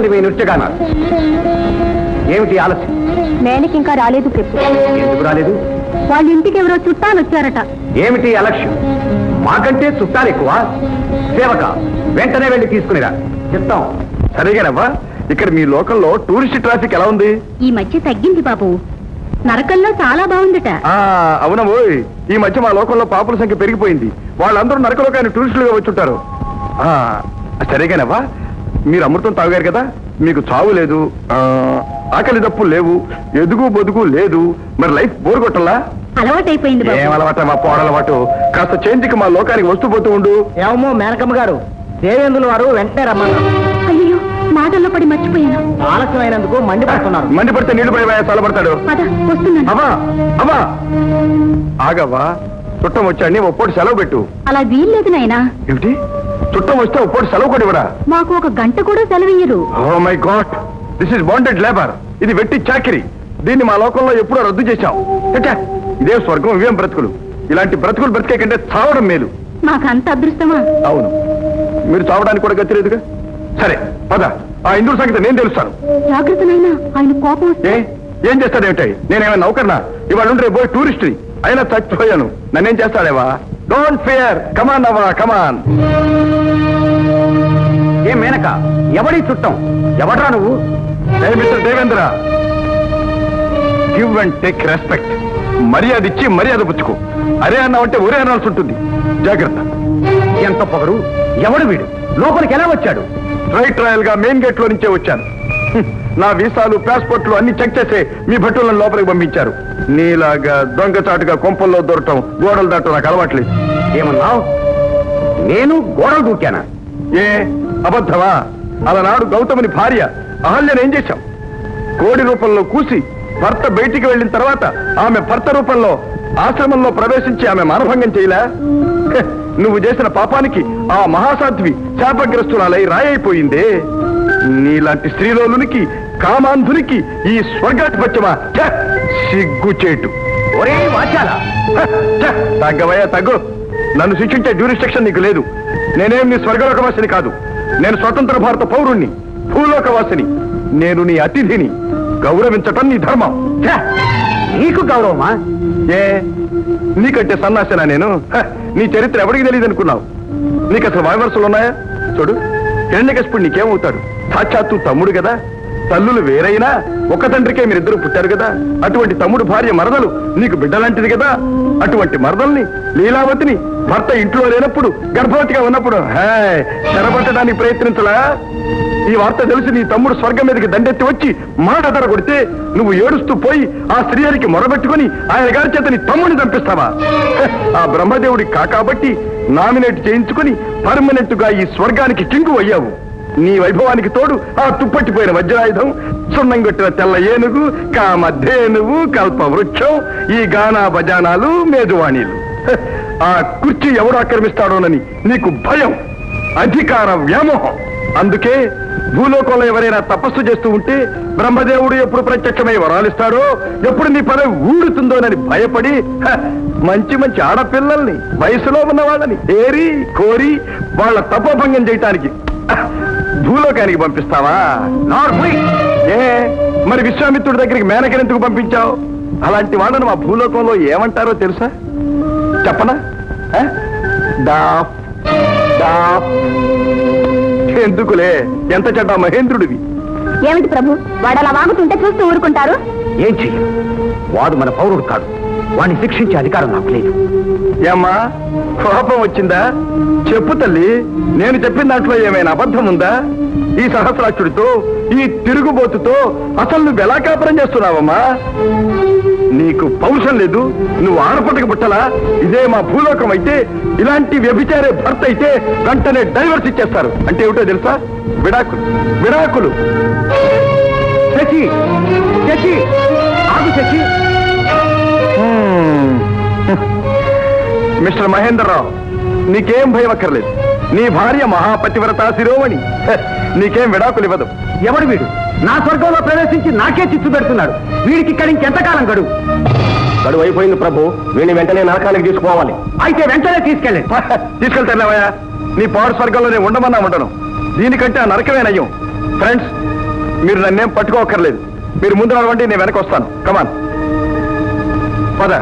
ఉంది మీ నృత్యగాన. ఏమిటి ఆలస్యం? మేనకి ఇంకా రాలేదు చెప్పు. ఎందుకు రాలేదు? వాళ్ళ ఇంటికి ఎవరో చుట్టాలు వచ్చారట. ఏమిటి అలక్ష్యం? మాకంటే చుట్టాలు ఎక్కువ. సేవక, వెంటనే వెళ్ళి తీసుకునిరా. చెప్తాం. సరిగానవ్వా? ఇక్కడ మీ లోకల్లో టూరిస్ట్ ట్రాఫిక్ ఎలా ఉంది? ఈ మధ్య తగ్గింది బాబు. నరకల్లో చాలా బాగుందట. అవునవోయ్, ఈ మధ్య మా లోకంలో పాపుల సంఖ్య పెరిగిపోయింది. వాళ్ళందరూ నరకలోకాన్ని టూరిస్టులుగా వచ్చుంటారు. సరిగానవ్వా? మీరు అమృతం తాగారు కదా, మీకు చావు లేదు, ఆకలి దప్పులు లేవు, ఎదుగు బొదుగు లేదు. మరి లైఫ్ బోర్ కొట్టలా? అలవాటైపోయింది. ఏం అలవాట? మా పోడలవాటు. కాస్త చేంజ్కి మా లోకానికి వస్తూ పోతూ ఉండు. ఏమో మేనకమ్మ గారు, దేవేంద్రుల వారు వెంటనే రమ్మన్నారు. అయ్యో, మాటల్లో పడి మర్చిపోయాను. ఆలస్యమైనందుకు మండిపడుతున్నారు. మండిపడితే నీళ్లు పడి చల్లబడతాడు. వస్తున్నాను. అమ్మా ఆగవ్వా, చుట్టం వచ్చాడిని ఒప్పోటి సెలవు పెట్టు. అలా వీల్లేదు నాయనా. ఏమిటి? చుట్టం వస్తే ఒప్పోటి సెలవు కూడా ఇవ్వరా? మాకు ఒక గంట కూడా సెలవియ్యరు. Oh my God, this is bonded labour. ఇది వెట్టి చాకిరి. దీన్ని మా లోకంలో ఎప్పుడో రద్దు చేశాం. ఇదే స్వర్గం, ఇవేం బ్రతుకులు. ఇలాంటి బ్రతుకులు బ్రతికే కంటే చావడం మేలు. మాకంత అదృష్టమా? అవును, మీరు చావడానికి కూడా గతిలేదుగా. సరే పద, ఆ ఇంద్రుడి సంగతి నేను తెలుస్తాను. జాగ్రత్త నాయనా, ఆయన కోపం వస్తే. ఏం చేస్తాడేమిటాయి? నేనేమైనా నౌకర్నా? ఇవాళ ఉంటే పోయి టూరిస్ట్ అయినా చచ్చిపోయాను. నన్నేం చేస్తాడేవా? డోంట్ ఫియర్, కమాన్ అవ్వా, కమాన్. ఏ మేనక, ఎవడి చుట్టం? ఎవడ్రా నువ్వు? Mister Devendra, give and take respect. మర్యాద ఇచ్చి మర్యాద పుచ్చుకో. అరే అన్నావంటే ఒరే అనాల్సి ఉంటుంది. జాగ్రత్త. ఎంత పొగరు! ఎవడు వీడు? లోపలికి ఎలా వచ్చాడు? రైట్ రాయల్ గా మెయిన్ గేట్ లో నుంచే వచ్చాను. నా వీసాలు, పాస్పోర్ట్లు అన్ని చెక్ చేసే మీ భటులను లోపలికి పంపించారు. నీలాగా దొంగచాటుగా కొంపల్లో దొరకటం, గోడలు దాటం నాకు అలవాట్లేదు. ఏమన్నావు? నేను గోడలు దూకానా? ఏ అబద్ధమా? అలనాడు గౌతముని భార్య అహల్యను ఏం చేశాం? కోడి రూపంలో కూసి భర్త బయటికి వెళ్ళిన తర్వాత ఆమె భర్త రూపంలో ఆశ్రమంలో ప్రవేశించి ఆమె మానభంగం చేయలే? నువ్వు చేసిన పాపానికి ఆ మహాసాధ్వి శాపగ్రస్తురాలై రాయైపోయిందే. నీలాంటి స్త్రీలోనికి, కామాంధునికి ఈ స్వర్గాధిపత్యమా? సిగ్గుచేటు. ఒరే వాచాల, తగ్గవయ్యా తగ్గు. నన్ను శిక్షించే జ్యూరిస్డిక్షన్ నీకు లేదు. నేనేం నీ స్వర్గలోకవాసిని కాదు. నేను స్వతంత్ర భారత పౌరుణ్ణి, భూలోకవాసిని. నేను నీ అతిథిని. గౌరవించటం నీ ధర్మం. నీకు గౌరవమా? ఏ నీకంటే సన్నాసేనా నేను? నీ చరిత్ర ఎవరికి తెలియదు అనుకున్నావు? నీకు అసలు వాయవరసలు ఉన్నాయా? చూడు, హిరణ్యకశిపుడు నీకేమవుతాడు? సాక్షాత్తు తమ్ముడు కదా. తల్లులు వేరైనా ఒక తండ్రికే మీరిద్దరూ పుట్టారు కదా. అటువంటి తమ్ముడు భార్య మరదలు నీకు బిడ్డలాంటిది కదా. అటువంటి మరదల్ని, లీలావతిని భర్త ఇంట్లో లేనప్పుడు, గర్భవతిగా ఉన్నప్పుడు చెరబట్టడానికి ప్రయత్నించలా? ఈ వార్త తెలిసి నీ తమ్ముడు స్వర్గం మీదకి దండెత్తి వచ్చి మాట ధర కొడితే నువ్వు ఏడుస్తూ పోయి ఆ స్త్రీహరికి మొరబెట్టుకుని ఆయన గారి చేత నీ తమ్ముడిని చంపిస్తావా? ఆ బ్రహ్మదేవుడి కాబట్టి నామినేట్ చేయించుకుని పర్మనెంట్ గా ఈ స్వర్గానికి కింగు అయ్యావు. నీ వైభవానికి తోడు ఆ తుప్పట్టిపోయిన వజ్రాయుధం, సున్నంగొట్టిన తెల్ల ఏనుగు, కామధేనువు, కల్పవృక్షం, ఈ గానా బజానాలు, మేజువాణీలు. ఆ కుర్చీ ఎవరు ఆక్రమిస్తాడోనని నీకు భయం, అధికార వ్యామోహం. అందుకే భూలోకంలో ఎవరైనా తపస్సు చేస్తూ ఉంటే బ్రహ్మదేవుడు ఎప్పుడు ప్రత్యక్షమై వరాలిస్తాడో, ఎప్పుడు నీ పదవి ఊడుతుందోనని భయపడి మంచి మంచి ఆడపిల్లల్ని, వయసులో ఉన్న వాళ్ళని ఏరి కోరి వాళ్ళ తపోభంగం చేయటానికి భూలోకానికి పంపిస్తావా? ఏ మరి విశ్వామిత్రుడి దగ్గరికి మేనకనెందుకు పంపించావు? అలాంటి వాళ్ళను మా భూలోకంలో ఏమంటారో తెలుసా? చెప్పనా? ఎందుకులే, ఎంత చెడ్డ మహేంద్రుడివి. ఏమిటి ప్రభు, వాడు అలా వాగుతుంటే చూస్తూ ఊరుకుంటారు? ఏం చెయ్యి, వాడు మన పౌరుడు కాడు. వాడిని శిక్షించే అధికారం నాకు లేదు. ఏమ్మా, కోపం వచ్చిందా? చెప్పు తల్లి, నేను చెప్పిన దాంట్లో ఏమైనా అబద్ధం ఉందా? ఈ సహస్రాక్షుడితో, ఈ తిరుగుబోతుతో అసలు నువ్వు ఎలా కాపురం చేస్తున్నావమ్మా? నీకు పౌరుషం లేదు, నువ్వు ఆడపట్టకు పుట్టలా? ఇదే మా భూలోకం అయితే, ఇలాంటి వ్యభిచారే భర్త అయితే వెంటనే డైవర్స్ ఇచ్చేస్తారు. అంటే ఏమిటో తెలుసా? విడాకులు. విడాకులు. శశి, శశి, ఆగు శశి. మిస్టర్ మహేంద్రరావు, నీకేం భయం అక్కర్లేదు. నీ భార్య మహాపతివ్రత శిరోమణి. నీకేం విడాకులు ఇవ్వదు. ఎవడు వీడు? నా స్వర్గంలో ప్రవేశించి నాకే చిచ్చు పెడుతున్నాడు. వీడికి ఇక్కడ ఇంకెంతకాలం గడువు? గడువు అయిపోయింది ప్రభు. వీడిని వెంటనే నరకానికి తీసుకోవాలి. అయితే వెంటనే తీసుకెళ్ళండి. తీసుకెళ్తానవయ్యా. నీ పౌర స్వర్గంలో నేను ఉండమన్నా ఉండను. దీనికంటే ఆ నరకమే నయ్యం. ఫ్రెండ్స్, మీరు నన్నేం పట్టుకోక్కర్లేదు. మీరు ముందు నడవండి, నేను వెనక వస్తాను. కమాన్ పద.